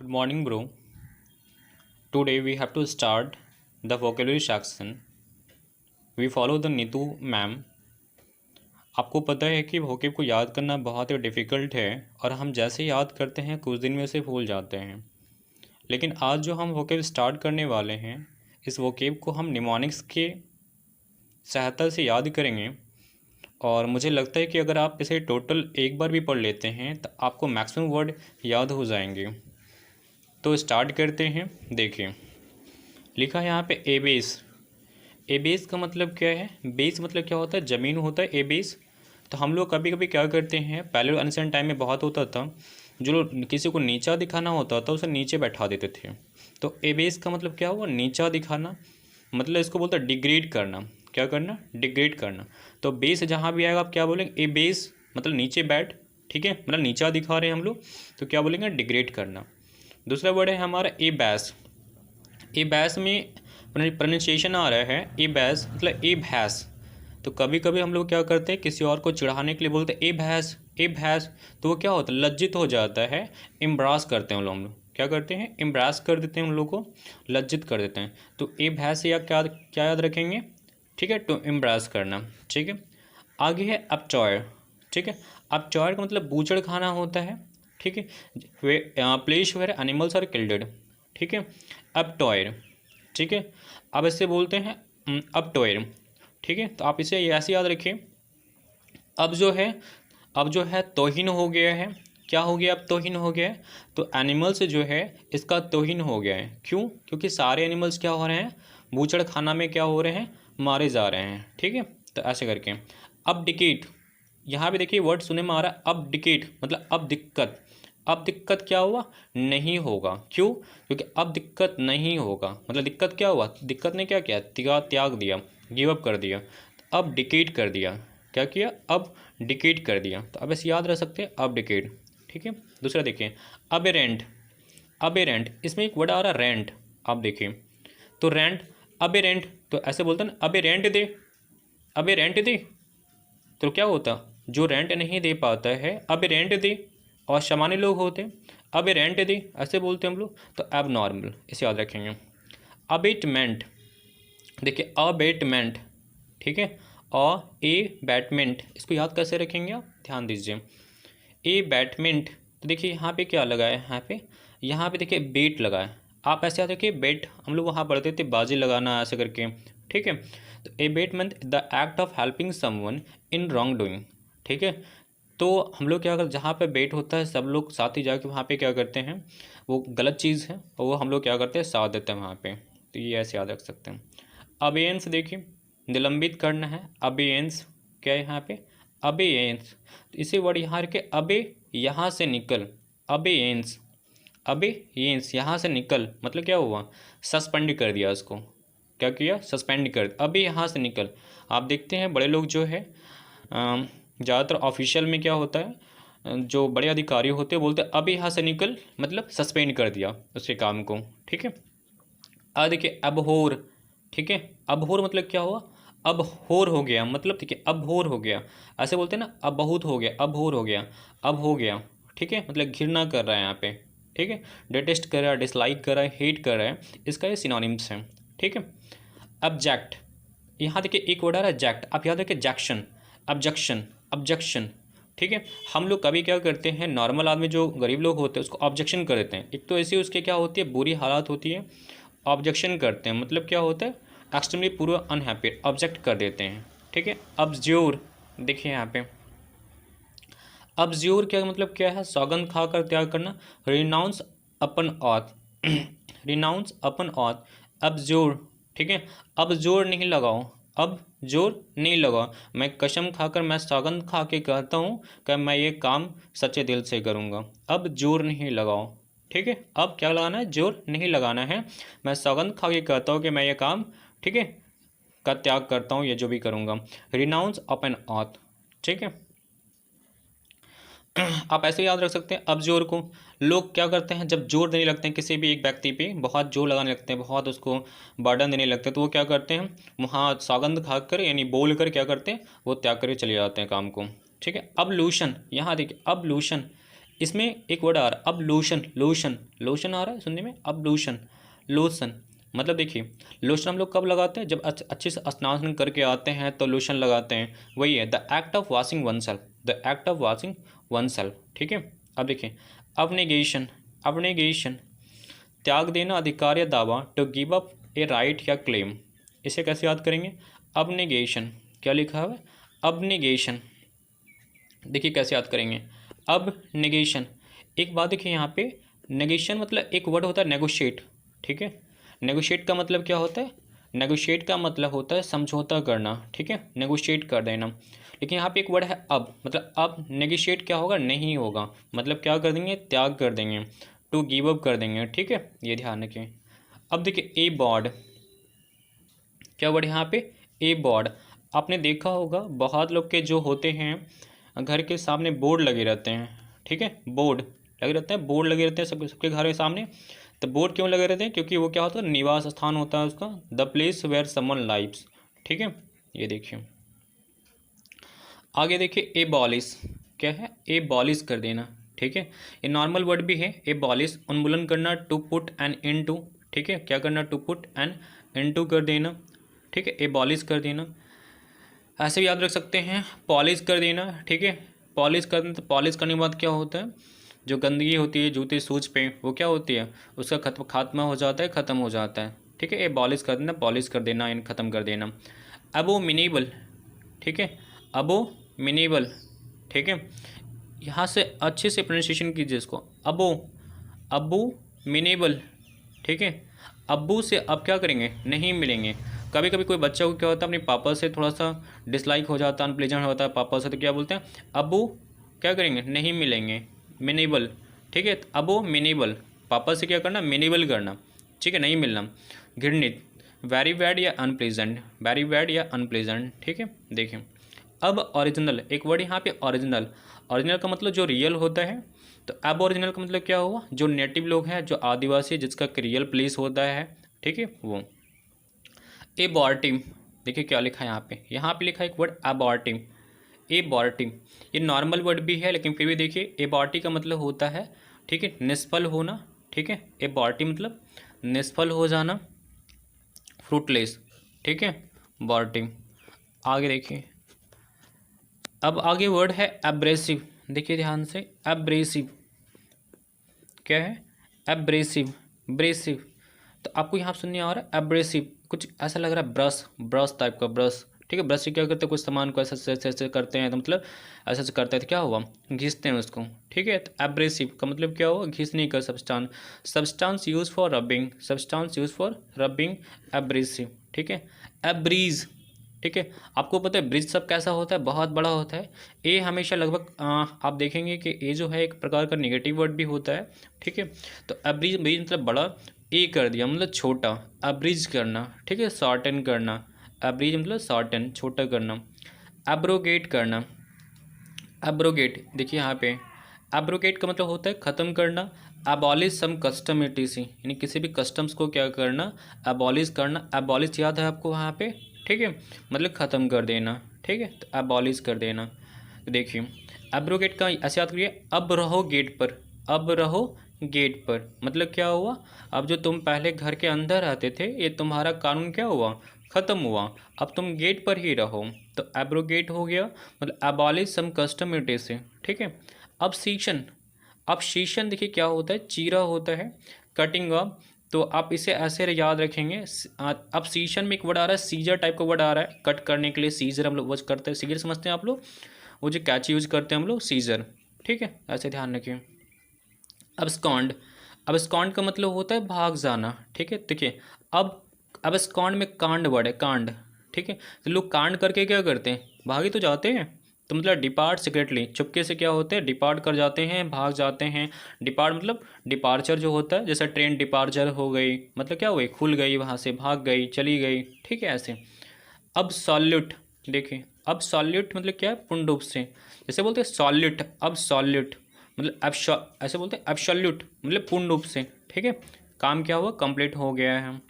Good morning, bro. Today we have to start the vocabulary section. We follow the Neetu ma'am. आपको पता है कि vocab को याद करना बहुत ही डिफ़िकल्ट है और हम जैसे याद करते हैं कुछ दिन में उसे भूल जाते हैं. लेकिन आज जो हम vocab स्टार्ट करने वाले हैं, इस vocab को हम निमोनिक्स के सहायता से याद करेंगे और मुझे लगता है कि अगर आप इसे टोटल एक बार भी पढ़ लेते हैं तो आपको मैक्सिमम वर्ड याद हो जाएंगे. तो स्टार्ट करते हैं. देखिए, लिखा है यहाँ पे ए बेस. ए बेस का मतलब क्या है? बेस मतलब क्या होता है? ज़मीन होता है ए बेस. तो हम लोग कभी कभी क्या करते हैं, पहले एंशिएंट टाइम में बहुत होता था, जो लोग किसी को नीचा दिखाना होता था उसे नीचे बैठा देते थे. तो ए बेस का मतलब क्या हुआ? नीचा दिखाना. मतलब इसको बोलते हैं डिग्रेड करना. क्या करना? डिग्रेड करना. तो बेस जहाँ भी आएगा आप क्या बोलेंगे? ए बेस मतलब नीचे बैठ. ठीक है, मतलब नीचा दिखा रहे हैं हम लोग, तो क्या बोलेंगे? डिग्रेड करना. दूसरा वर्ड है हमारा ए बैस. ए बैस में प्रोनाउंसिएशन आ रहा है ए बैस मतलब ए भैंस. तो कभी कभी हम लोग क्या करते हैं, किसी और को चिढ़ाने के लिए बोलते हैं ए भैंस, ए भैंस. तो वो क्या होता है? लज्जित हो जाता है, एम्ब्रास करते हैं हम लोग. क्या करते हैं? एम्ब्रास कर देते हैं, उन लोगों को लज्जित कर देते हैं. तो ए भैंस या क्या क्या याद रखेंगे? ठीक है, टू एम्ब्रास करना. ठीक है, आगे है अपचॉयर. ठीक है, अपचॉयर का मतलब बूचड़ खाना होता है. ठीक है, place where animals are killed. ठीक है, अपटॉयर. ठीक है, अब इससे बोलते हैं अपटॉयर. ठीक है, तो आप इसे ऐसे याद रखिए. अब जो है तौहीन हो गया है. क्या हो गया? अब तौहीन हो गया है. तो एनिमल्स जो है इसका तौहीन हो गया है. क्यों? क्योंकि सारे एनिमल्स क्या हो रहे हैं? बूचड़ खाना में क्या हो रहे हैं? मारे जा रहे हैं. ठीक है, तो ऐसे करके. अब डिकेट, यहाँ पे देखिए वर्ड सुनने में आ रहा है अब डिकेट मतलब अब दिक्कत. अब दिक्कत क्या हुआ? नहीं होगा. क्यों? क्योंकि अब दिक्कत नहीं होगा. मतलब दिक्कत क्या हुआ? दिक्कत ने क्या किया? त्याग दिया, गिव अप कर दिया. अब डिकेट कर दिया. क्या किया? अब डिकेट कर दिया. तो अब ऐसे याद रख सकते हैं अब डिकेट. ठीक है, दूसरा देखिए अबेरेंट. अबेरेंट, इसमें एक वर्ड आ रहा है रेंट. आप देखिए तो रेंट, अबेरेंट. तो ऐसे बोलते हैं ना, अबे रेंट दे, अबे रेंट दे. तो क्या होता? जो रेंट नहीं दे पाता है अबे रेंट दे. और सामान्य लोग होते अबे रेंट दे, ऐसे बोलते हैं हम लोग. तो अब नॉर्मल, इसे याद रखेंगे. अबेटमेंट. देखिए अबेटमेंट. ठीक है, और ए बैटमेंट, इसको याद कैसे रखेंगे आप? ध्यान दीजिए. ए बैटमेंट. तो देखिए यहाँ पे क्या लगा है? यहाँ पे देखिए बेट लगा है. आप ऐसे याद रखिए बेट, हम लोग वहाँ पढ़ते थे बाजी लगाना ऐसे करके. ठीक है, तो abetment the act of helping someone in wrongdoing. ठीक है, तो हम लोग क्या करते, जहाँ पे बेट होता है सब लोग साथ ही जाके वहाँ पे क्या करते हैं, वो गलत चीज़ है और वो हम लोग क्या करते हैं, साथ देते हैं वहाँ पे. तो ये ऐसे याद रख सकते हैं. अबेयंस देखिए, निलंबित करना है. अबेयंस क्या है यहाँ पे? अबेयंस. तो इसे वर्ड यहाँ रखे अबे, यहाँ से निकल. अबेयंस, अबेयंस यहाँ से निकल मतलब क्या हुआ? सस्पेंड कर दिया उसको. क्या किया? सस्पेंड कर. अबे यहाँ से निकल. आप देखते हैं बड़े लोग जो है ज़्यादातर ऑफिशियल में क्या होता है, जो बड़े अधिकारी होते हैं बोलते हैं अब यहाँ से निकल मतलब सस्पेंड कर दिया उसके काम को. ठीक है, अब देखिए अबहोर. ठीक है, अबहोर मतलब क्या हुआ? अब होर हो गया मतलब. ठीक है, अब होर हो गया, ऐसे बोलते हैं ना, अब बहुत हो गया, अब होर हो गया, अब हो गया. ठीक है, मतलब घृणा कर रहा है यहाँ पे. ठीक है, डिटेस्ट कर रहा है, डिसलाइक कर रहा है, हेट कर रहा है, इसका ये सिनोनिम्स है. ठीक है, ऑब्जेक्ट. यहाँ देखिए एक वर्ड आ रहा है जैक्ट. आप याद रखिए जैक्शन, ऑब्जेक्शन, ऑब्जेक्शन. ठीक है, हम लोग कभी क्या करते हैं, नॉर्मल आदमी जो गरीब लोग होते हैं उसको ऑब्जेक्शन कर देते हैं. एक तो ऐसी उसके क्या होती है, बुरी हालात होती है, ऑब्जेक्शन करते हैं मतलब क्या होता है, एक्सट्रीमली पूरा अनहैप्पी, ऑब्जेक्ट कर देते हैं. ठीक है, अब्ज्योर. देखिए यहाँ पे अब्ज्योर क्या मतलब क्या है? सौगंध खाकर त्याग करना. रिनाउंस अपन ऑथ, रिनाउंस अपन ऑथ, अब्ज्योर. ठीक है, अब जोर नहीं लगाओ, अब जोर नहीं लगाओ. मैं कसम खाकर, मैं सौगंध खा के कहता हूँ कि मैं ये काम सच्चे दिल से करूँगा. अब जोर नहीं लगाओ. ठीक है, अब क्या लगाना है? जोर नहीं लगाना है. मैं सौगंध खा के कहता हूँ कि मैं ये काम, ठीक है, का त्याग करता हूँ, ये जो भी करूँगा. रिनाउंस अपन ऑथ. ठीक है, आप ऐसे याद रख सकते हैं अब जोर को. लोग क्या करते हैं, जब जोर देने लगते हैं किसी भी एक व्यक्ति पे, बहुत जोर लगाने लगते हैं, बहुत उसको बर्डन देने लगते हैं, तो वो क्या करते हैं, वहाँ सौगंध खाकर यानी बोल कर क्या करते हैं, वो त्याग करके चले जाते हैं काम को. ठीक है, अब लूशन. यहाँ देखिए अब लूशन, इसमें एक वर्ड आ रहा है अब लोशन, लोशन लोशन आ रहा है सुनने में, अब लोशन लोशन। मतलब देखिए लोशन हम लोग कब लगाते हैं, जब अच्छे से स्नान करके आते हैं तो लोशन लगाते हैं, वही है the act of washing one self, the act of washing one self. ठीक है, अब देखिए अबनेगेशन, अबनेगेशन त्याग देना, अधिकार या दावा, to give up a right या क्लेम। इसे कैसे याद करेंगे, अबनेगेशन, क्या लिखा हुआ है अबनेगेशन, देखिए कैसे याद करेंगे अब नेगेशन। एक बात देखिए यहाँ पे नेगेशन मतलब एक वर्ड होता है नेगोशिएट। ठीक है, नेगोशिएट का मतलब क्या होता है, नेगोशिएट का मतलब होता है समझौता करना। ठीक है, नेगोशिएट कर देना। लेकिन यहाँ पे एक वर्ड है अब, मतलब अब नेगोशिएट क्या होगा, नहीं होगा, मतलब क्या कर देंगे, त्याग कर देंगे, टू गिव अप कर देंगे। ठीक है, ये ध्यान रखें। अब देखिए ए बॉर्ड, क्या वर्ड यहाँ पे ए बॉर्ड। आपने देखा होगा बहुत लोग के जो होते हैं घर के सामने बोर्ड लगे रहते हैं। ठीक है, बोर्ड लगे रहते हैं, बोर्ड लगे रहते हैं सबके घर के सामने। तो बोर्ड क्यों लगे रहते हैं, क्योंकि वो क्या होता है, निवास स्थान होता है उसका, the place where someone lives. ठीक है, ये देखिए आगे देखिए एबॉलिश, क्या है एबॉलिश कर देना। ठीक है, ये नॉर्मल वर्ड भी है एबॉलिश, उन्मूलन करना, to put an end to. ठीक है, क्या करना, to put an end to कर देना। ठीक है, एबॉलिश कर देना। ऐसे भी याद रख सकते हैं पॉलिश कर देना। ठीक है, पॉलिश कर देना, तो पॉलिश करने के बाद क्या होता है, जो गंदगी होती है जूते शूज पे वो क्या होती है, उसका खात्मा हो जाता है, ख़त्म हो जाता है। ठीक है, एबॉलिश कर देना, पॉलिश कर देना, इन ख़त्म कर देना। अबोमिनेबल, ठीक है, अबोमिनेबल। ठीक है, यहाँ से अच्छे से प्रोनाउंसिएशन कीजिए इसको, अबोमिनेबल। ठीक है, अब्बू से अब क्या करेंगे, नहीं मिलेंगे। कभी कभी कोई बच्चा को क्या होता है अपने पापा से थोड़ा सा डिसलाइक हो जाता है, अनप्लेजेंट होता है पापा से, तो क्या बोलते हैं अब्बू क्या करेंगे, नहीं मिलेंगे, मिनेबल। ठीक है, अबो मिनेबल, पापा से क्या करना, मिनेबल करना। ठीक है, नहीं मिलना। घृणित, वेरी बैड या अनप्लेजेंट, वेरी बैड या अनप्लेजेंट। ठीक है, देखिए अब ओरिजिनल, एक वर्ड यहाँ पे ओरिजिनल, ओरिजिनल का मतलब जो रियल होता है। तो अब ओरिजिनल का मतलब क्या हुआ, जो नेटिव लोग हैं, जो आदिवासी, जिसका रियल प्लेस होता है। ठीक है, वो एबॉर्टिव, देखिए क्या लिखा है यहाँ पे लिखा है एक वर्ड एबॉर्टिव, एबॉर्टिव। ये नॉर्मल वर्ड भी है लेकिन फिर भी देखिए एबॉर्टी का मतलब होता है, ठीक है, निष्फल होना। ठीक है, एबॉर्टी मतलब निष्फल हो जाना, फ्रूटलेस। ठीक है, बॉर्टिव। आगे देखिए अब आगे वर्ड है एब्रेसिव, देखिए ध्यान से, एब्रेसिव क्या है, एब्रेसिव, ब्रेसिव। तो आपको यहाँ सुनने आ रहा है एब्रेसिव, कुछ ऐसा लग रहा है ब्रश, ब्रश टाइप का ब्रश। ठीक है, ब्रश से क्या करते हैं, कुछ सामान को ऐसे ऐसे ऐसे करते हैं, तो मतलब ऐसे ऐसे करते हैं तो क्या हुआ, घिसते हैं उसको। ठीक है, तो एब्रेसिव का मतलब क्या हुआ, घिसने का substance, substance use for rubbing, substance use for rubbing, abrasive. ठीक है, एब्रीज। ठीक है, आपको पता है ब्रिज सब कैसा होता है, बहुत बड़ा होता है। ए हमेशा लगभग आप देखेंगे कि ए जो है एक प्रकार का नेगेटिव वर्ड भी होता है। ठीक है, तो अब्रिज, ब्रिज मतलब बड़ा, ए कर दिया मतलब छोटा, अब्रिज करना। ठीक है, शॉर्टन करना, अब्रिज मतलब शॉर्टन, छोटा करना। एब्रोगेट करना, एब्रोगेट देखिए यहाँ पे एब्रोगेट का मतलब होता है ख़त्म करना। एबॉलिश सम कस्टमिटीज, यानी किसी भी कस्टम्स को क्या करना, एबॉलिश करना। एबॉलिश याद है आपको वहाँ पे, ठीक है, मतलब ख़त्म कर देना। ठीक है, तो एबॉलिश कर देना। तो देखिए एब्रोगेट का ऐसे याद करिए, अब रहो गेट पर, अब रहो गेट पर मतलब क्या हुआ, अब जो तुम पहले घर के अंदर रहते थे ये तुम्हारा कानून क्या हुआ, ख़त्म हुआ, अब तुम गेट पर ही रहो। तो एब्रोगेट हो गया, मतलब एबॉलिश सम कस्टमिटी से। ठीक है, अब सीशन, अब शीशन देखिए क्या होता है, चीरा होता है, कटिंग ऑफ। तो आप इसे ऐसे याद रखेंगे। अब सीशन में एक वर्ड आ रहा है, सीजर टाइप का वर्ड आ रहा है, कट करने के लिए सीजर हम लोग यूज करते हैं, सीजर समझते हैं आप लोग, वो जो कैची यूज करते हैं हम लोग, सीजर। ठीक है, ऐसे ध्यान रखिए। अब स्कॉन्ड, अब स्कॉन्ड का मतलब होता है भाग जाना। ठीक है, देखिए अब स्कॉन्ड में कांड वर्ड है, कांड। ठीक है, तो लोग कांड करके क्या करते हैं, भागे तो जाते हैं। तो मतलब डिपार्ट सीक्रेटली, चुपके से क्या होते हैं, डिपार्ट कर जाते हैं, भाग जाते हैं। डिपार्ट मतलब डिपार्चर जो होता है, जैसे ट्रेन डिपार्चर हो गई, मतलब क्या हो गई, खुल गई, वहाँ से भाग गई, चली गई। ठीक है, ऐसे। अब सॉल्यूट, देखिए अब सॉल्यूट मतलब क्या है, पूर्ण रूप से, जैसे बोलते हैं सॉल्यूट, अब सॉल्यूट मतलब ऐसे बोलते हैं एब्सोल्यूट मतलब पूर्ण रूप से। ठीक है, काम क्या हुआ, कंप्लीट हो गया है।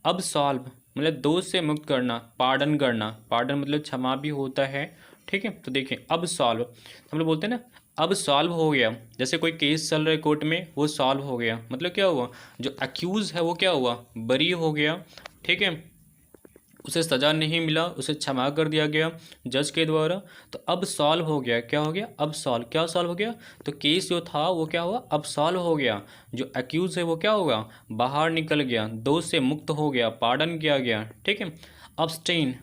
अब सॉल्व मतलब दोष से मुक्त करना, पार्डन करना, पार्डन मतलब क्षमा भी होता है। ठीक है, तो देखिए अब सॉल्व हम लोग बोलते हैं ना, अब सॉल्व हो गया, जैसे कोई केस चल रहा है कोर्ट में, वो सॉल्व हो गया, मतलब क्या हुआ, जो अक्यूज़ है वो क्या हुआ, बरी हो गया, ठीक है, उसे सज़ा नहीं मिला, उसे क्षमा कर दिया गया जज के द्वारा। तो अब सॉल्व हो गया, क्या हो गया, अब सॉल्व, क्या सॉल्व हो गया, तो केस जो था वो क्या हुआ, अब सॉल्व हो गया। जो अक्यूज़ है वो क्या होगा, बाहर निकल गया, दोष से मुक्त हो गया, पार्डन किया गया, ठीक है। अब्सटेन,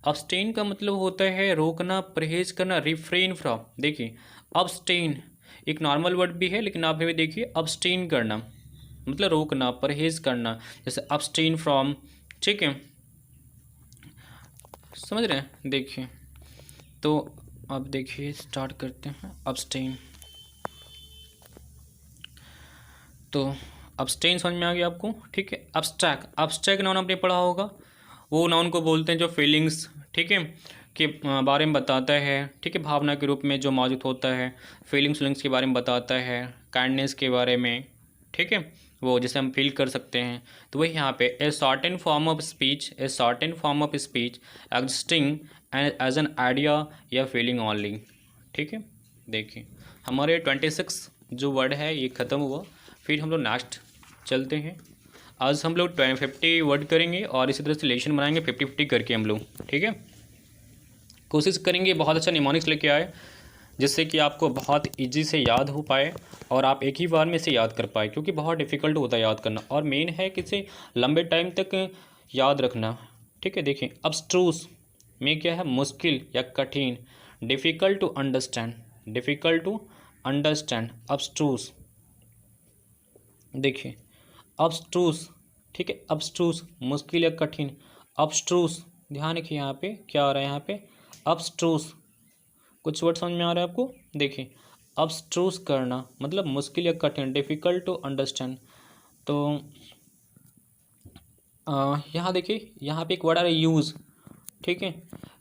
अब्सटेन का मतलब होता है रोकना, परहेज करना, रिफ्रेन फ्रॉम। देखिए अब्सटेन एक नॉर्मल वर्ड भी है, लेकिन आप भी देखिए अब्सटेन करना मतलब रोकना, परहेज करना, जैसे अब्सटेन फ्रॉम, ठीक है, समझ रहे हैं। देखिए तो अब देखिए स्टार्ट करते हैं अब्सटेन। तो अब्सटेन समझ में आ गया आपको, ठीक है। अब्स्ट्रैक्ट, अब्स्ट्रैक्ट नाउन आपने पढ़ा होगा, वो नाउन को बोलते हैं जो फीलिंग्स, ठीक है, के बारे में बताता है, ठीक है, भावना के रूप में जो मौजूद होता है, फीलिंग्स के बारे में बताता है, काइंडनेस के बारे में, ठीक है, वो जिसे हम फील कर सकते हैं। तो वही यहाँ पे a certain form of speech, a certain form of speech existing as an idea या फीलिंग ओनली, ठीक है। देखिए हमारे 26 जो वर्ड है ये ख़त्म हुआ, फिर हम लोग नेक्स्ट चलते हैं। आज हम लोग 50 वर्ड करेंगे और इसी तरह से लेशन बनाएंगे 50-50 करके हम लोग, ठीक है। कोशिश करेंगे बहुत अच्छा निमोनिक्स लेके आए, जिससे कि आपको बहुत इजी से याद हो पाए और आप एक ही बार में इसे याद कर पाए, क्योंकि बहुत डिफ़िकल्ट होता है याद करना, और मेन है कि इसे लंबे टाइम तक याद रखना, ठीक है। देखिए अब्स्ट्रूस में क्या है, मुश्किल या कठिन, difficult to understand, difficult to understand, abstruse. देखिए अब्स्ट्रूस, ठीक है, अब्स्ट्रूस मुश्किल या कठिन, अब्स्ट्रूस, ध्यान रखिए यहाँ पे क्या आ रहा है, यहाँ पे अब्स्ट्रूस, कुछ वर्ड समझ में आ रहा है आपको। देखिए अब्स्ट्रूस करना मतलब मुश्किल या कठिन, डिफ़िकल्ट टू अंडरस्टैंड। तो यहाँ देखिए यहाँ पे एक वर्ड आ रहा है यूज़, ठीक है,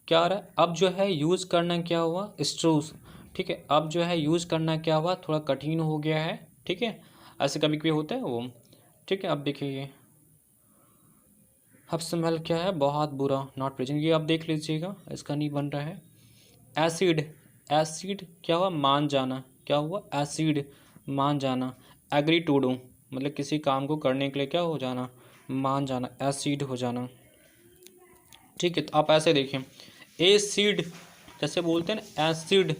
क्या आ रहा है, अब जो है यूज़ करना क्या हुआ, स्ट्रूस, ठीक है, अब जो है यूज़ करना क्या हुआ, थोड़ा कठिन हो गया है, ठीक है, ऐसे कभी कभी होता है वो, ठीक है। अब देखिए ये अब स्मेल क्या है, बहुत बुरा, नॉट प्रेजेंट, ये आप देख लीजिएगा, इसका नहीं बन रहा है। एसिड, एसिड क्या हुआ, मान जाना, क्या हुआ, एसिड मान जाना। एग्री टू डू मतलब किसी काम को करने के लिए क्या हो जाना, मान जाना, एसिड हो जाना, ठीक है। तो आप ऐसे देखें एसिड, जैसे बोलते हैं ना एसिड,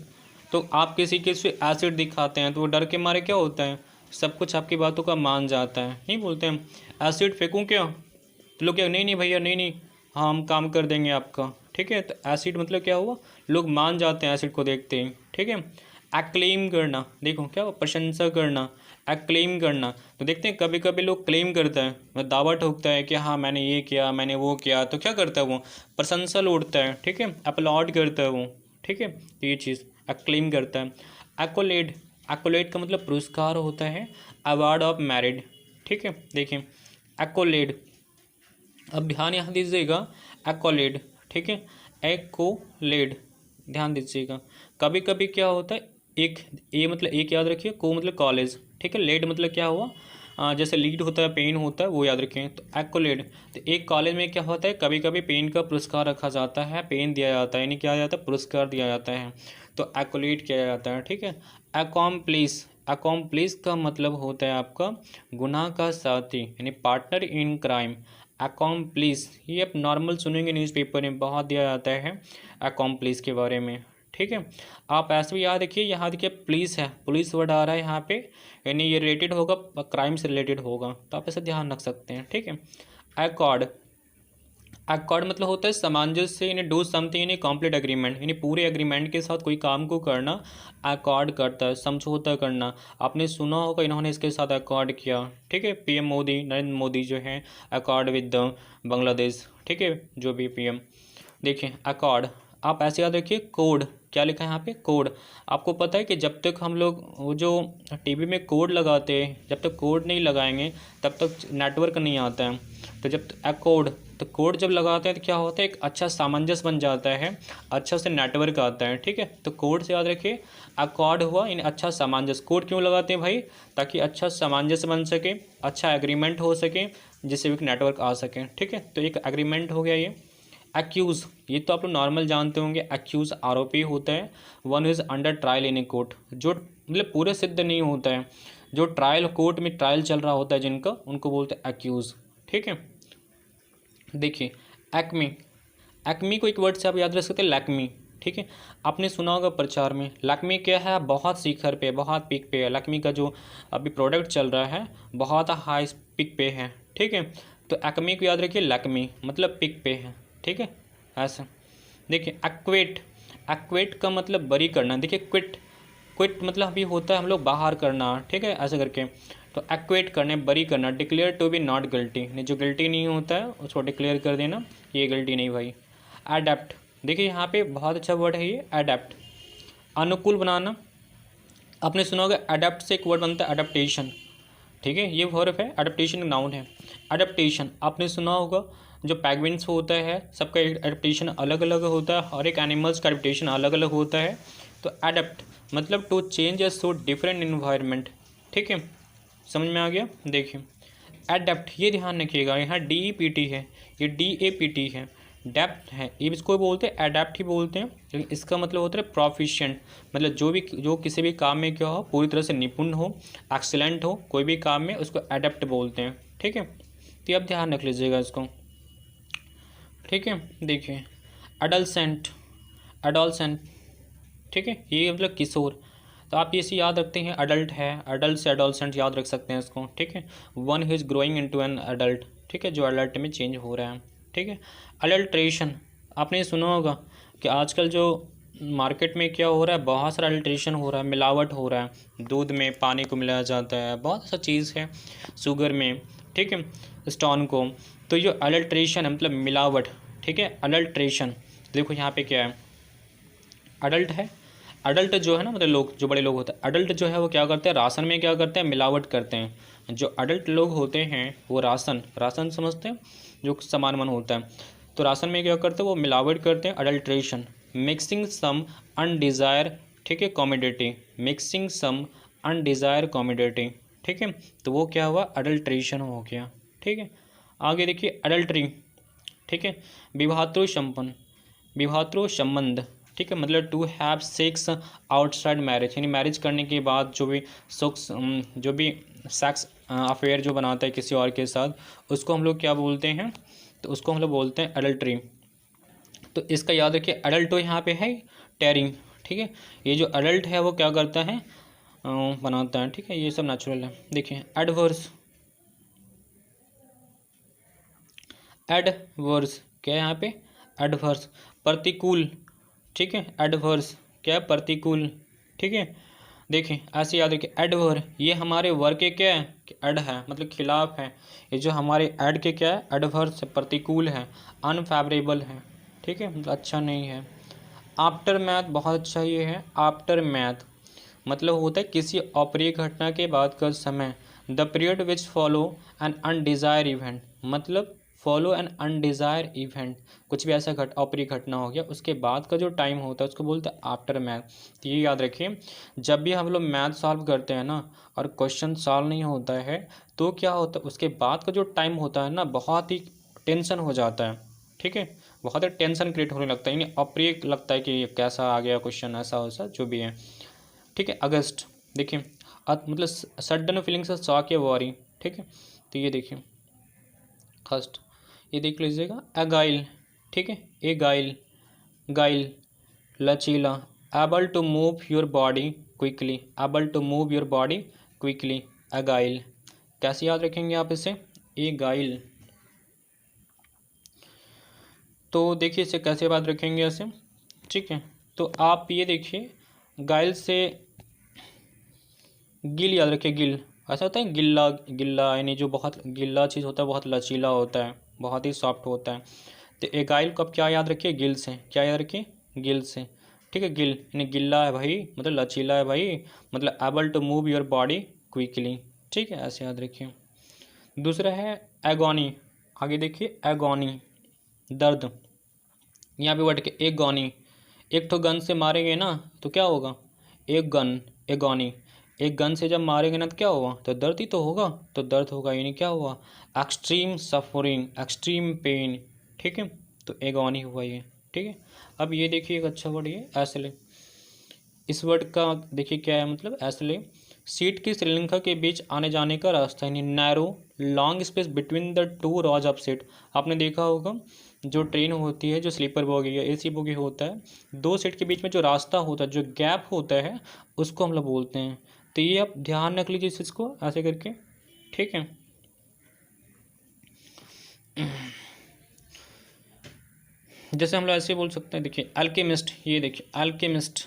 तो आप किसी के से एसिड दिखाते हैं तो वो डर के मारे क्या होता है, सब कुछ आपकी बातों का मान जाता है, नहीं बोलते हैं एसिड फेंकूं क्या, तो लोग क्या, नहीं नहीं भैया नहीं नहीं, हाँ हम काम कर देंगे आपका, ठीक है। तो एसिड मतलब क्या हुआ, लोग मान जाते हैं एसिड को देखते ही, ठीक है। एक्लेम करना, देखो क्या हुआ, प्रशंसा करना, एक्लेम करना। तो देखते हैं कभी कभी लोग क्लेम करता है, मतलब दावा ठोकता है कि हाँ मैंने ये किया, मैंने वो किया, तो क्या करता है वो, प्रशंसा लौटता है, ठीक है, अपलॉड करता है वो, ठीक है। तो ये चीज़ एक्लेम करता है। एक्कोलेड, एक्कोलेड का मतलब पुरस्कार होता है, अवार्ड ऑफ मेरिट, ठीक है। देखिए एक्कोलेड, अब ध्यान यहाँ दीजिएगा, एक्कोलेड, ठीक है, एक्कोलेड, ध्यान दीजिएगा। कभी कभी क्या होता है, एक ए मतलब एक याद रखिए, को मतलब कॉलेज, ठीक है, लेड मतलब क्या हुआ, जैसे लीड होता है, पेन होता है, वो याद रखें। तो एक्कोलेड, तो एक कॉलेज में क्या होता है, कभी कभी पेन का पुरस्कार रखा जाता है, पेन दिया जाता है, यानी क्या जाता है, पुरस्कार दिया जाता है, तो एक्कोलेड किया जाता है, ठीक है। अकॉम्प्लिस, अकॉम्प्लिस का मतलब होता है आपका गुनाह का साथी, यानी पार्टनर इन क्राइम। अकॉम्प्लिस ये आप नॉर्मल सुनेंगे न्यूज़पेपर में बहुत दिया जाता है अकॉम्प्लिस के बारे में, ठीक है। आप ऐसे भी याद रखिए, यहाँ देखिए पुलिस है, पुलिस वर्ड आ रहा है यहाँ पे, यानी ये रिलेटेड होगा, क्राइम से रिलेटेड होगा, तो आप ऐसे ध्यान रख सकते हैं, ठीक है। अकॉर्ड, अकॉर्ड मतलब होता है सामंजस्य, यानी डू समथिंग यानी कॉम्प्लीट एग्रीमेंट, यानी पूरे एग्रीमेंट के साथ कोई काम को करना अकॉर्ड करता है, समझौता करना। आपने सुना होगा इन्होंने इसके साथ अकॉर्ड किया, ठीक है, पीएम मोदी, नरेंद्र मोदी जो है अकॉर्ड विद द बांग्लादेश, ठीक है, जो भी पीएम। देखिए अकॉर्ड, आप ऐसे याद रखिए। कोड, क्या लिखा है यहाँ पे, कोड। आपको पता है कि जब तक हम लोग वो जो टीवी में कोड लगाते हैं, जब तक कोड नहीं लगाएंगे तब तक नेटवर्क नहीं आता है। तो जब कोड, तो कोड जब लगाते हैं तो क्या होता है, एक अच्छा सामंजस्य बन जाता है, अच्छा से नेटवर्क आता है, ठीक है। तो कोड से याद रखिए, अकॉर्ड हुआ इन अच्छा सामंजस्य। कोड क्यों लगाते हैं भाई, ताकि अच्छा सामंजस्य बन सके, अच्छा एग्रीमेंट हो सके, जिससे भी नेटवर्क आ सके, ठीक है। तो एक एग्रीमेंट हो गया ये। एक्यूज, ये तो आप लोग नॉर्मल जानते होंगे, एक्यूज आरोपी होता है। One is under trial in a court, जो मतलब पूरे सिद्ध नहीं होता है, जो ट्रायल कोर्ट में ट्रायल चल रहा होता है जिनका, उनको बोलते हैं एक्यूज। ठीक है, देखिए एक्मी, एक्मी को एक वर्ड से आप याद रख सकते हैं, लैक्मी। ठीक है, आपने सुना होगा प्रचार में, लैक्मी क्या है, बहुत शिखर पे, बहुत पीक पे है। लैक्मी का जो अभी प्रोडक्ट चल रहा है बहुत हाई पीक पे है। ठीक है, तो एक्मी को याद रखिए, लैक्मी मतलब पीक पे है। ठीक है, ऐसा देखिए एक्वेट, एक्वेट का मतलब बरी करना। देखिए क्विट, क्विट मतलब अभी होता है हम लोग बाहर करना। ठीक है, ऐसे करके, तो एक्वेट करने, बरी करना। Declare to be not guilty, जो गिल्टी नहीं होता है उसको डिक्लेयर कर देना, ये गिल्टी नहीं भाई। अडेप्ट, देखिए यहाँ पे बहुत अच्छा वर्ड है ये अडेप्ट, अनुकूल बनाना। आपने सुना होगा अडेप्ट से एक वर्ड बनता है अडेप्टेशन। ठीक है, ये वर्ब है, अडेप्टेशन नाउन है। अडेप्टेशन आपने सुना होगा, जो पैगविन्स होता है सबका एडेप्टेशन अलग अलग होता है, हर एक एनिमल्स का एडेप्टेशन अलग अलग होता है। तो अडेप्ट मतलब to change a so different environment. ठीक है, समझ में आ गया। देखिए एडेप्ट, ये ध्यान रखिएगा, यहाँ DEPT है, ये DAPT है, डेप्थ है, ये इसको बोलते हैं एडेप्ट ही बोलते हैं, लेकिन इसका मतलब होता है प्रोफिशिएंट, मतलब जो किसी भी काम में क्या हो, पूरी तरह से निपुण हो, एक्सीलेंट हो कोई भी काम में, उसको एडेप्ट बोलते हैं। ठीक है, तो अब ध्यान रख लीजिएगा इसको। ठीक है, देखिए अडलसेंट, अडोलसेंट। ठीक है, ये मतलब किशोर, तो आप इसे याद रखते हैं, अडल्ट है, अडल्ट से एडोलसेंट याद रख सकते हैं इसको। ठीक है, one is growing into an adult. ठीक है, जो अडल्ट में चेंज हो रहा है। ठीक है, अडल्ट्रेशन, आपने सुना होगा कि आजकल जो मार्केट में क्या हो रहा है, बहुत सारा अडल्ट्रेशन हो रहा है, मिलावट हो रहा है, दूध में पानी को मिलाया जाता है, बहुत सा चीज़ है, शुगर में। ठीक है, स्टोन को, तो जो अडल्ट्रेशन है मतलब मिलावट। ठीक है, अडल्ट्रेशन, देखो यहाँ पे क्या है, अडल्ट है, अडल्ट जो है ना मतलब लोग, जो बड़े लोग होते हैं, अडल्ट जो है वो क्या करते हैं, राशन में क्या करते हैं, मिलावट करते हैं। जो अडल्ट लोग होते हैं वो राशन, राशन समझते हैं, जो सामान मन होता है, तो राशन में क्या करते हैं, वो मिलावट करते हैं, अडल्ट्रेशन। मिक्सिंग सम अनडिज़ायर, ठीक है, कॉमोडिटी, मिक्सिंग सम अनडिज़ायर कॉमोडिटी। ठीक है, तो वो क्या हुआ, अडल्ट्रेशन हो गया। ठीक है, आगे देखिए अडल्ट्री। ठीक है, विभातृ संपन्न, विभातृ संबंध। ठीक है, मतलब to have sex outside marriage, यानी मैरिज करने के बाद जो भी जो भी सेक्स अफेयर जो बनाता है किसी और के साथ, उसको हम लोग क्या बोलते हैं, तो उसको हम लोग बोलते हैं अडल्ट्री। तो इसका याद रखिए, अडल्ट तो यहाँ पे है टेरिंग। ठीक है, ये जो अडल्ट है वो क्या करता है, बनाता है। ठीक है, ये सब नेचुरल है। देखिए एडवर्स, एडवर्स क्या है यहाँ पे, एडवर्स प्रतिकूल। ठीक है, एडवर्स क्या है, प्रतिकूल। ठीक है, देखिए ऐसे याद रखिए, एडवर ये हमारे वर्ग के क्या है, कि एड है मतलब खिलाफ है, ये जो हमारे एड के क्या है, एडवर्स प्रतिकूल है, अनफेवरेबल है। ठीक है, मतलब अच्छा नहीं है। आफ्टर मैथ बहुत अच्छा ये है, आफ्टर मैथ मतलब होता है किसी अप्रिय घटना के बाद का समय। The period which follow an undesired event, मतलब फॉलो एन अनडिज़ायर इवेंट, कुछ भी ऐसा अप्रिय घटना हो गया उसके बाद का जो टाइम होता है उसको बोलते हैं आफ्टर मैथ। तो ये याद रखिए, जब भी हम लोग मैथ सॉल्व करते हैं ना और क्वेश्चन सॉल्व नहीं होता है, तो क्या होता है उसके बाद का जो टाइम होता है ना, बहुत ही टेंशन हो जाता है। ठीक है, बहुत ही टेंशन क्रिएट होने लगता है, यानी अप्रिय लगता है कि ये कैसा आ गया क्वेश्चन, ऐसा वैसा जो भी है। ठीक है, अगस्त, देखिए मतलब सडन फीलिंग्स ऑफ शॉक या वॉरी। ठीक है, तो ये देखिए फर्स्ट, ये देख लीजिएगा एगाइल। ठीक है, ए गाइल, गाइल लचीला, able to move your body quickly, able to move your body quickly, agile. कैसे याद रखेंगे आप इसे, ए गाइल, तो देखिए इसे कैसे याद रखेंगे ऐसे। ठीक है, तो आप ये देखिए गाइल से गिल याद रखिए, गिल ऐसा होता है गिल्ला, गिल्ला यानी जो बहुत गिल्ला चीज़ होता है, बहुत लचीला होता है, बहुत ही सॉफ्ट होता है। तो एगाइल को आप क्या याद रखिए, गिल से, क्या याद रखिए, गिल से। ठीक है, गिल यानी गिल्ला है भाई, मतलब लचीला है भाई, मतलब able to move your body quickly. ठीक है, ऐसे याद रखिए। दूसरा है एगोनी, आगे देखिए एगोनी, दर्द। यहाँ पे वर्ड के एक गॉनी, एक तो गन से मारेंगे ना तो क्या होगा, एक गन, एगोनी, एक गन से जब मारेंगे ना तो क्या होगा, तो दर्द ही तो होगा, तो दर्द होगा, यानी क्या हुआ, एक्सट्रीम सफरिंग, एक्सट्रीम पेन। ठीक है, तो एगोनी हुआ ये, ठीक है। अब ये देखिए एक अच्छा वर्ड ये एसले, इस वर्ड का देखिए क्या है मतलब एसले, सीट की श्रीलंका के बीच आने जाने का रास्ता, यानी narrow long space between the two rows of seat. आपने देखा होगा जो ट्रेन होती है, जो स्लीपर बोगी या एसी बोगी होता है, दो सीट के बीच में जो रास्ता होता है, जो गैप होता है, उसको हम लोग बोलते हैं। तो ये आप ध्यान रख लीजिए इस चीज़ को ऐसे करके, ठीक है। जैसे हम लोग ऐसे बोल सकते हैं, देखिए अल्केमिस्ट, ये देखिए अल्केमिस्ट,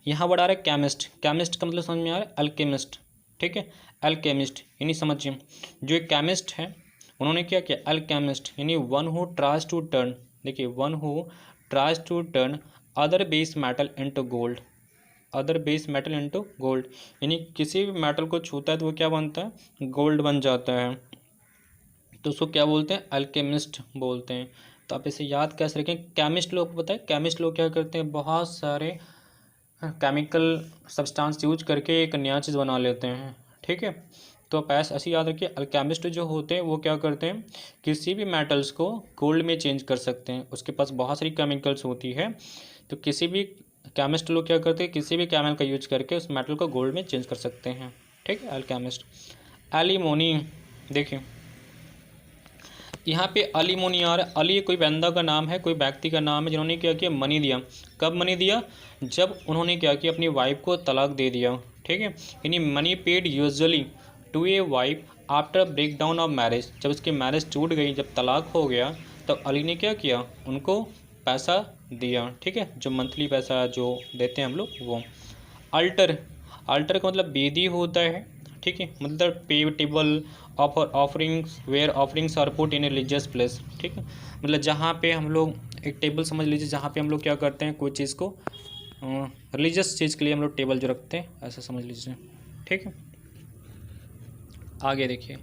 यहाँ वर्ड आ रहा है केमिस्ट, केमिस्ट का मतलब समझ में आ रहा है अल्केमिस्ट, ठीक है। अल्केमिस्ट यानी समझिए जो एक केमिस्ट है उन्होंने क्या किया, अल्केमिस्ट यानी one who tries to turn, देखिए one who tries to turn other base metal into gold, other base metal into gold, यानी किसी भी मेटल को छूता है तो वो क्या बनता है, गोल्ड बन जाता है। तो उसको क्या बोलते हैं, अल्केमिस्ट बोलते हैं। तो आप इसे याद कैसे रखें, केमिस्ट लोग को पता है, केमिस्ट लोग क्या करते हैं, बहुत सारे केमिकल सब्सटेंस यूज करके एक नया चीज़ बना लेते हैं, ठीक है। तो आप ऐसे याद रखिए, अल्केमिस्ट जो होते हैं वो क्या करते हैं, किसी भी मेटल्स को गोल्ड में चेंज कर सकते हैं, उसके पास बहुत सारी केमिकल्स होती है। तो किसी भी केमिस्ट लोग क्या करते हैं, किसी भी केमिकल का यूज करके उस मेटल को गोल्ड में चेंज कर सकते हैं, ठीक है, अल्केमिस्ट। एलिमोनी, देखिए यहाँ पे अलीमोनी आ रहा है, अली कोई बंदा का नाम है, कोई व्यक्ति का नाम है जिन्होंने क्या किया, मनी दिया। कब मनी दिया, जब उन्होंने क्या किया, अपनी वाइफ को तलाक दे दिया, ठीक है। यानी money paid usually to a wife after break down of marriage, जब उसकी मैरिज टूट गई, जब तलाक हो गया, तब अली ने क्या किया, उनको पैसा दिया, ठीक है, जो मंथली पैसा जो देते हैं हम लोग वो। अल्टर, अल्टर का मतलब बेदी होता है, ठीक है, मतलब pay table offer offerings where offerings are put in a religious place, ठीक है, मतलब जहाँ पे हम लोग एक टेबल समझ लीजिए, जहाँ पे हम लोग क्या करते हैं, कोई चीज़ को रिलीजियस चीज़ के लिए हम लोग टेबल जो रखते हैं, ऐसा समझ लीजिए, ठीक है। आगे देखिए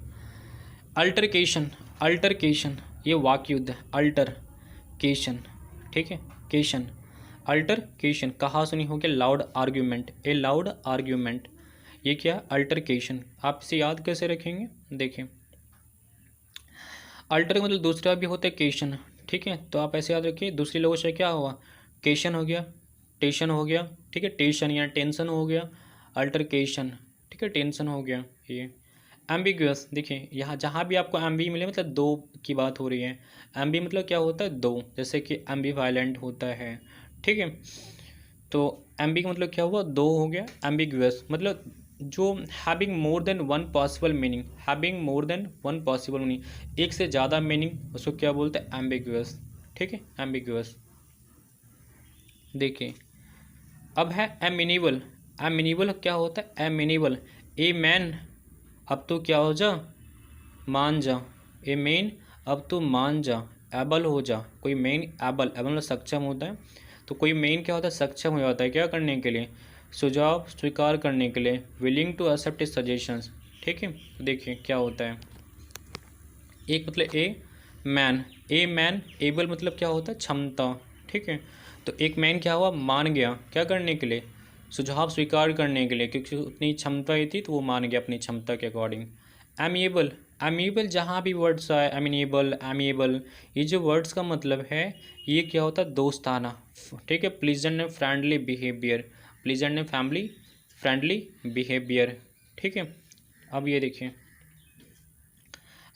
अल्टरकेशन, अल्टरकेशन ये वाक्य युद्ध है, अल्टरकेशन, ठीक है, केशन, अल्टरकेशन कहा सुनी हो गया, लाउड आर्ग्यूमेंट, ए लाउड आर्ग्यूमेंट, ये क्या है, अल्टरकेशन। आप इसे याद कैसे रखेंगे, देखिए अल्टर का मतलब दूसरा भी होता है केशन, ठीक है। तो आप ऐसे याद रखिए, दूसरे लोगों से क्या हुआ, केशन हो गया, टेंशन हो गया, ठीक है, टेंशन या टेंशन हो गया, अल्टरकेशन, ठीक है, टेंशन हो गया ये। एम्बिग्यूअस, देखिए यहाँ जहाँ भी आपको एम्बी मिले मतलब दो की बात हो रही है, एम्बी मतलब क्या होता है, दो, जैसे कि एम्बी वायलेंट होता है, ठीक है। तो एम्बी का मतलब क्या हुआ, दो हो गया, एम्बिग्यूअस मतलब जो having more than one possible meaning, having more than one possible meaning, एक से ज़्यादा मीनिंग, उसको क्या बोलते हैं, एम्बिग्यूअस, ठीक है, एम्बिग्यूअस। देखिए अब है एमिनेबल, एमिनेबल क्या होता है, एमिनेबल, ए मैन अब तो क्या हो जा, मान जा, ए मेन अब तो मान जा, एबल हो जा, कोई मेन एबल, एबल मतलब सक्षम होता है, तो कोई मेन क्या होता है, सक्षम हो जाता है क्या करने के लिए, सुझाव स्वीकार करने के लिए, विलिंग टू एक्सेप्ट सजेशंस, ठीक है। देखिए क्या होता है, एक मतलब ए मैन, एबल मतलब क्या होता है, क्षमता, ठीक है। तो एक मैन क्या हुआ, मान गया क्या करने के लिए, सुझाव स्वीकार करने के लिए, क्योंकि उतनी क्षमता ही थी तो वो मान गया अपनी क्षमता के अकॉर्डिंग। एमिएबल, एमिएबल जहाँ भी वर्ड्स आए, एमिनेबल, एमिएबल, ये जो वर्ड्स का मतलब है ये क्या होता है, दोस्ताना, ठीक है, pleasant and friendly behaviour, pleasant and family friendly behaviour, ठीक है। अब ये देखिए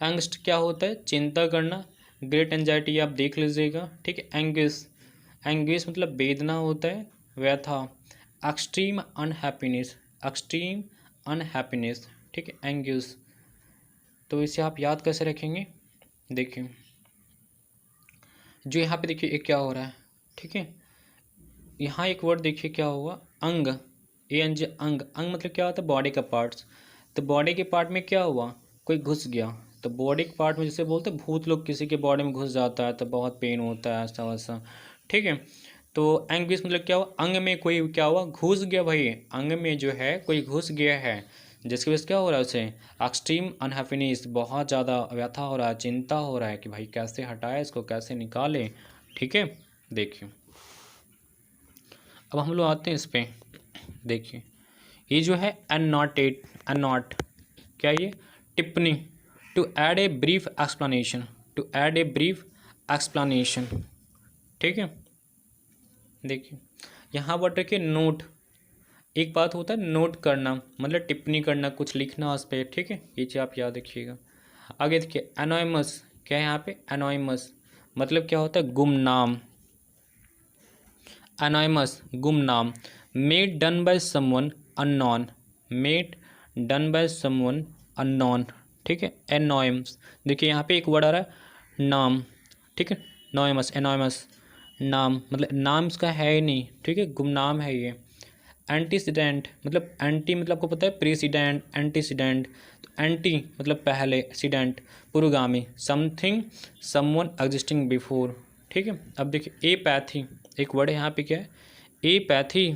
एंगस्ट क्या होता है, चिंता करना, ग्रेट एंजाइटी आप देख लीजिएगा, ठीक है। एंगिस, एंगिस मतलब वेदना होता है, व्यथा, एक्सट्रीम अनहैप्पीनेस, एक्सट्रीम अनहैप्पीनेस, ठीक है, एंगिस। तो इसे आप याद कैसे रखेंगे, देखिए जो यहाँ पे देखिए एक क्या हो रहा है, ठीक है, यहाँ एक वर्ड देखिए क्या हुआ, अंग, ए एन जे, अंग, अंग मतलब क्या होता है, बॉडी का पार्ट्स। तो बॉडी के पार्ट में क्या हुआ, कोई घुस गया, तो बॉडी के पार्ट में जैसे बोलते हैं भूत लोग किसी के बॉडी में घुस जाता है तो बहुत पेन होता है, ऐसा वैसा, ठीक है। तो एंग्विश मतलब क्या हुआ, अंग में कोई क्या हुआ, घुस गया भाई, अंग में जो है कोई घुस गया है, जिसकी वजह से क्या हो रहा है उसे, एक्सट्रीम अनहैप्पीनेस, बहुत ज़्यादा व्यथा हो रहा है, चिंता हो रहा है कि भाई कैसे हटाए इसको, कैसे निकाले, ठीक है। देखिए अब हम लोग आते हैं इस पर, देखिए ये जो है एनॉटेट, एनॉट क्या ये, टिप्पणी, to add a brief explanation, to add a brief explanation. ठीक है, देखिए यहाँ पर देखिए नोट, एक बात होता है नोट करना मतलब टिप्पणी करना, कुछ लिखना उस पर। ठीक है, ये चीज़ आप याद रखिएगा। आगे देखिए एनोनिमस, क्या है यहाँ पे एनोनिमस मतलब क्या होता है गुमनाम। एनोनिमस गुमनाम। Made done by someone unknown, made done by someone unknown. ठीक है, एनोनिमस देखिए यहाँ पे एक वर्ड आ रहा है नाम। ठीक है, नोइमस एनोनिमस नाम मतलब नाम इसका है ही नहीं। ठीक है, गुमनाम है ये। एंटीसीडेंट मतलब एंटी मतलब आपको पता है प्रेसिडेंट, एंटीसीडेंट। तो एंटी मतलब पहले, सीडेंट पूर्वगामी, समथिंग समवन एग्जिस्टिंग बिफोर। ठीक है, अब देखिए एपैथी, एक वर्ड है यहाँ पे क्या है एपैथी।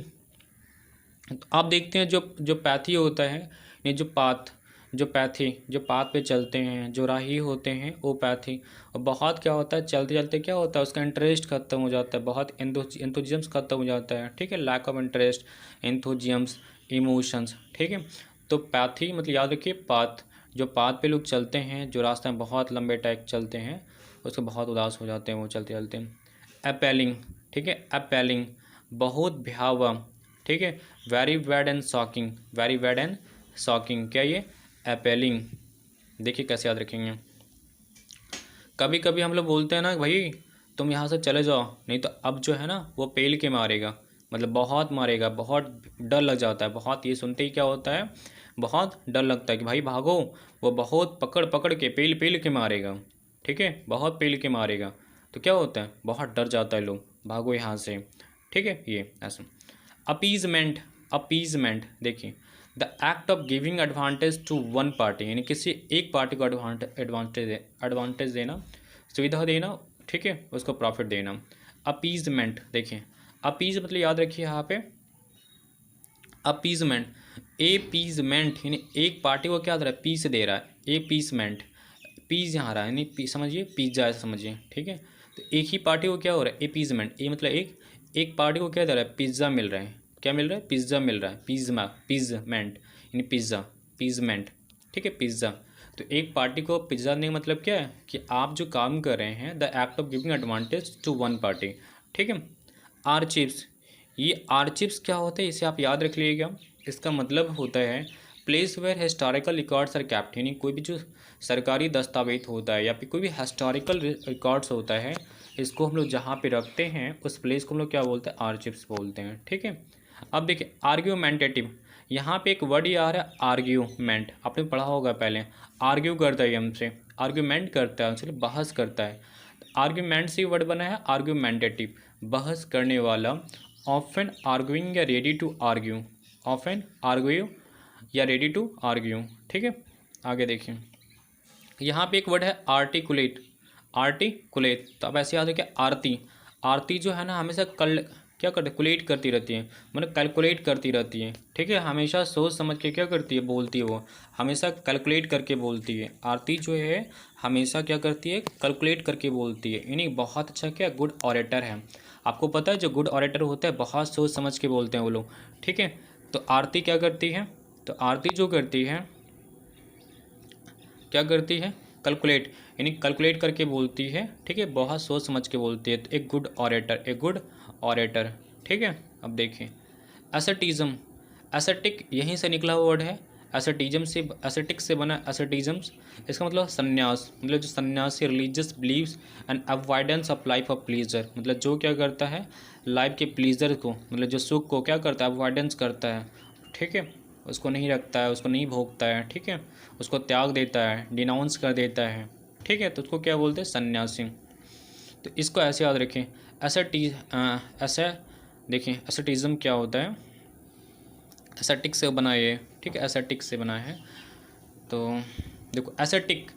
तो आप देखते हैं जो जो पैथी होता है, ये जो पाथ, जो पैथी जो पाथ पे चलते हैं, जो राही होते हैं वो पैथी। और बहुत क्या होता है चलते चलते क्या होता है उसका इंटरेस्ट खत्म हो जाता है, बहुत एंथुजियम्स खत्म हो जाता है। ठीक है, लैक ऑफ इंटरेस्ट, एंथुजियम्स, इमोशंस। ठीक है, तो पैथी मतलब याद रखिए पाथ, जो पाथ पे लोग चलते हैं, जो रास्ते में बहुत लंबे टाइप चलते हैं, उसको बहुत उदास हो जाते हैं वो चलते चलते। अपेलिंग, ठीक है, अपेलिंग बहुत भयावह। ठीक है, very bad and shocking, very bad and shocking, क्या ये अपेलिंग। देखिए कैसे याद रखेंगे। कभी कभी हम लोग बोलते हैं ना भाई तुम यहाँ से चले जाओ, नहीं तो अब जो है ना वो पेल के मारेगा, मतलब बहुत मारेगा, बहुत डर लग जाता है। बहुत ये सुनते ही क्या होता है बहुत डर लगता है कि भाई भागो, वो बहुत पकड़ पकड़ के पेल पेल के मारेगा। ठीक है, बहुत पेल के मारेगा, तो क्या होता है बहुत डर जाता है लोग, भागो यहाँ से। ठीक है, ये ऐसा। अपीजमेंट, अपीजमेंट देखिए the act of giving advantage to one party, यानी किसी एक पार्टी को एडवांटेज देना, सुविधा देना। ठीक है, उसको प्रॉफिट देना। अपीजमेंट देखिए, अपीज मतलब याद रखिए यहाँ पे अपीजमेंट, एपीजमेंट यानी एक पार्टी को क्या दे रहा है पीस दे रहा है, एपीसमेंट पीस यहाँ रहा है यानी समझिए पिज्जा ऐसा समझिए। ठीक है, तो एक ही पार्टी को क्या हो रहा है एपीजमेंट, ये मतलब एक पार्टी को क्या दे रहा है पिज्ज़ा मिल रहा है, क्या मिल रहा है पिज्ज़ा मिल रहा है, पिज्मा पिज्जमेंट यानी पिज्ज़ा, पिज्जमेंट। ठीक है, पिज्ज़ा। तो एक पार्टी को पिज्ज़ा देने का मतलब क्या है कि आप जो काम कर रहे हैं the act of giving advantage to one party. ठीक है, आर्चिव्स, ये आर्चिव्स क्या होते हैं इसे आप याद रख लीजिएगा। इसका मतलब होता है place where historical records are kept, यानी कोई भी जो सरकारी दस्तावेज होता है या फिर कोई भी हिस्टोरिकल रिकॉर्ड्स होता है, इसको हम लोग जहाँ पे रखते हैं उस प्लेस को हम लोग क्या बोलते हैं आर्चिव्स बोलते हैं। ठीक है, अब देखिए आर्ग्यूमेंटेटिव, यहाँ पे एक वर्ड ही आ रहा है आर्ग्यूमेंट, आपने पढ़ा होगा पहले, आर्ग्यू करता है हमसे, आर्ग्यूमेंट करता है हमसे, बहस करता है। आर्ग्यूमेंट से वर्ड बना है आर्ग्यूमेंटेटिव, बहस करने वाला। ऑफन आर्ग्यूइंग या ready to argue, often argue या रेडी टू आर्ग्यू। ठीक है, आगे देखिए यहाँ पे एक वर्ड है आर्टिकुलेट, आर्टिकुलेट तो अब ऐसे याद है क्या आरती, आरती जो है ना हमेशा कल क्या करती कुलेट करती रहती है, मतलब कैलकुलेट करती रहती है। ठीक है, हमेशा सोच समझ के क्या करती है बोलती है, वो हमेशा कैलकुलेट करके बोलती है। आरती जो है हमेशा क्या करती है कैलकुलेट करके बोलती है, यानी बहुत अच्छा क्या गुड ऑरेटर है। आपको पता है जो गुड ऑरेटर होता है बहुत सोच समझ के बोलते हैं वो लोग। ठीक है, तो आरती क्या करती है, तो आरती जो करती है क्या करती है कैलकुलेट, यानी कैलकुलेट करके बोलती है। ठीक है, बहुत सोच समझ के बोलती है, तो एक गुड ऑरेटर, एक गुड ऑरेटर। ठीक है, अब देखिए एसेटिज्म, एसेटिक यहीं से निकला हुआ वर्ड है, एसेटिज्म से, एसेटिक से बना एसेटिज्म्स। इसका मतलब संन्यास, मतलब जो सन्यासी religious believes and avoidance of life of pleasure, मतलब जो क्या करता है लाइफ के प्लीजर को, मतलब जो सुख को क्या करता है अवॉइडेंस करता है। ठीक है, उसको नहीं रखता है, उसको नहीं भोगता है। ठीक है, उसको त्याग देता है, डिनाउंस कर देता है। ठीक है, तो उसको क्या बोलते हैं सन्यासी। तो इसको ऐसे याद रखें ऐसे देखिए एसेटिज्म क्या होता है, एसेटिक से बना ये। ठीक है, एसेटिक से बना है। तो देखो एसेटिक,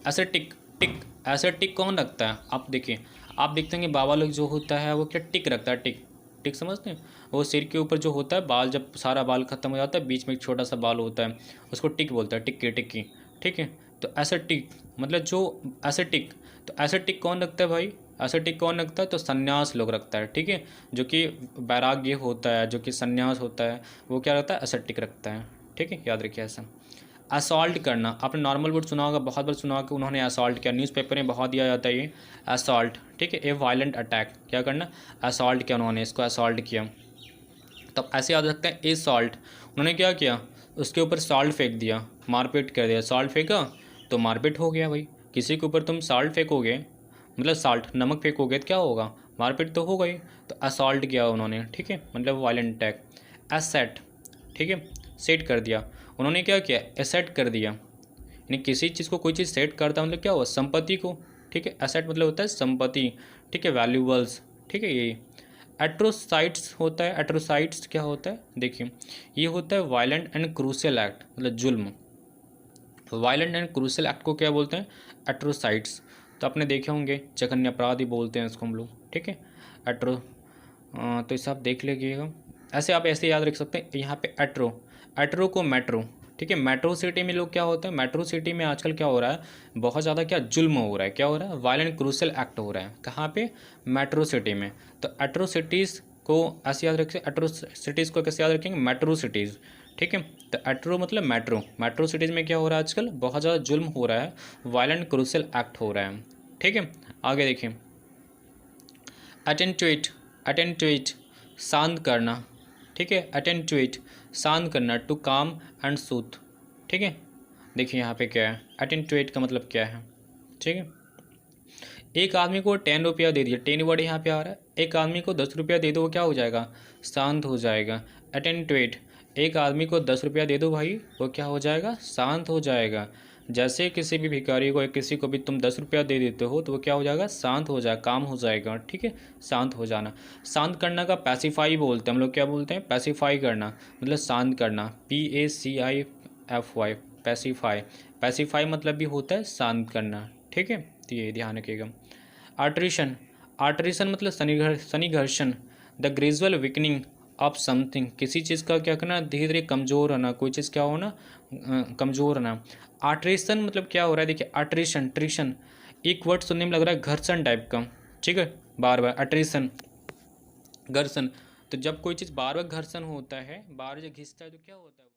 एसेटिक टिक, एसेटिक कौन रखता है आप देखिए, आप देखते हैं कि बाबा लोग जो होता है वो क्या टिक रखता है, टिक, टिक समझते हैं, वो सिर के ऊपर जो होता है बाल, जब सारा बाल खत्म हो जाता है बीच में एक छोटा सा बाल होता है, उसको टिक बोलता है, टिक्की टिक्की। ठीक है, तो एसेटिक मतलब जो एसेटिक, तो एसेटिक कौन रखता है भाई, एसेटिक कौन रखता है तो सन्यास लोग रखता है। ठीक है, जो कि वैराग्य होता है, जो कि सन्यास होता है, वो क्या रखता है एसेटिक रखता है। ठीक है, याद रखिए ऐसा। असॉल्ट करना, आपने नॉर्मल वर्ड सुना होगा, बहुत बार सुना होगा कि उन्होंने असॉल्ट किया, न्यूज़पेपर में बहुत दिया जाता है ये असॉल्ट, ठीक है, ए वायलेंट अटैक, क्या करना, असॉल्ट किया उन्होंने, इसको असॉल्ट किया। तब ऐसे याद रखते हैं ए सॉल्ट, उन्होंने क्या किया, उसके ऊपर सॉल्ट फेंक दिया, मारपीट कर दिया, सॉल्ट फेंका तो मारपीट हो गया भाई। किसी के ऊपर तुम सॉल्ट फेंकोगे, मतलब सॉल्ट नमक फेंकोगे तो क्या होगा, मारपीट तो होगा ही। तो असॉल्ट किया उन्होंने, ठीक है, मतलब वायलेंट अटैक। एसेट, ठीक है, सेट कर दिया, उन्होंने क्या किया, एसेट कर दिया, यानी किसी चीज़ को कोई चीज़ सेट करता है मतलब क्या हुआ, संपत्ति को, ठीक है, एसेट मतलब होता है संपत्ति, ठीक है, वैल्यूबल्स, ठीक है। यही एट्रोसाइट्स होता है, एट्रोसाइट्स क्या होता है, देखिए ये होता है वायलेंट एंड क्रूशियल एक्ट, मतलब जुल्म। वायलेंट एंड क्रूशियल एक्ट को क्या बोलते हैं, एट्रोसाइट्स। तो आपने देखे होंगे, जघन्य अपराध ही बोलते हैं इसको हम लोग, ठीक है, एट्रो। तो इसे आप देख लीजिएगा, ऐसे आप ऐसे याद रख सकते हैं, यहाँ पे एट्रो, एट्रो को मेट्रो, ठीक है, मेट्रो सिटी में लोग क्या होता है, मेट्रो सिटी में आजकल क्या हो रहा है, बहुत ज़्यादा क्या जुल्म हो रहा है, क्या हो रहा है, वायलेंट क्रूशियल एक्ट हो रहा है, कहाँ पे, मेट्रो सिटी में। तो एट्रोसिटीज़ को ऐसे याद रखें, एट्रोसिटीज़ को कैसे याद रखेंगे, मेट्रो सिटीज़, ठीक है। तो एट्रो मतलब मेट्रो, मेट्रो सिटीज़ में क्या हो रहा है आजकल, बहुत ज़्यादा जुल्म हो रहा है, वायलेंट क्रूशियल एक्ट हो रहा है, ठीक है। आगे देखिए, अटेंटुएट, अटेंटुएट शांत करना, ठीक है, अटेंटुएट शांत करना, टू काम एंड सूथ, ठीक है। देखिए यहाँ पे क्या है, अटेंटुएट का मतलब क्या है, ठीक है। एक आदमी को 10 रुपया दे दिया, 10 वर्ड यहाँ पे आ रहा है, एक आदमी को 10 रुपया दे दो, वो क्या हो जाएगा, शांत हो जाएगा। अटेंटुएट, एक आदमी को 10 रुपया दे दो भाई, वो क्या हो जाएगा, शांत हो जाएगा। जैसे किसी भी भिखारी को या किसी को भी तुम 10 रुपया दे देते हो तो वो क्या हो जाएगा, शांत हो जाएगा, काम हो जाएगा, ठीक है, शांत हो जाना। शांत करना का पैसिफाई बोलते हैं हम लोग, क्या बोलते हैं, पैसिफाई करना, मतलब शांत करना, PACIFY, पैसिफाई, पैसिफाई मतलब भी होता है शांत करना, ठीक है। तो ये ध्यान रखिएगा। आर्ट्रिशन, आर्ट्रिशन मतलब सनिघर्षण, the gradual weakening of something, किसी चीज़ का क्या करना, धीरे धीरे कमज़ोर होना, कोई चीज़ क्या होना, कमज़ोर होना। आर्ट्रेशन मतलब क्या हो रहा है, देखिए आर्ट्रेशन, ट्रिशन, एक वर्ड सुनने में लग रहा है घर्षण टाइप का, ठीक है, बार बार अट्रेशन, घर्षण। तो जब कोई चीज़ बार बार घर्षण होता है, बार बार घिसता है तो क्या होता है।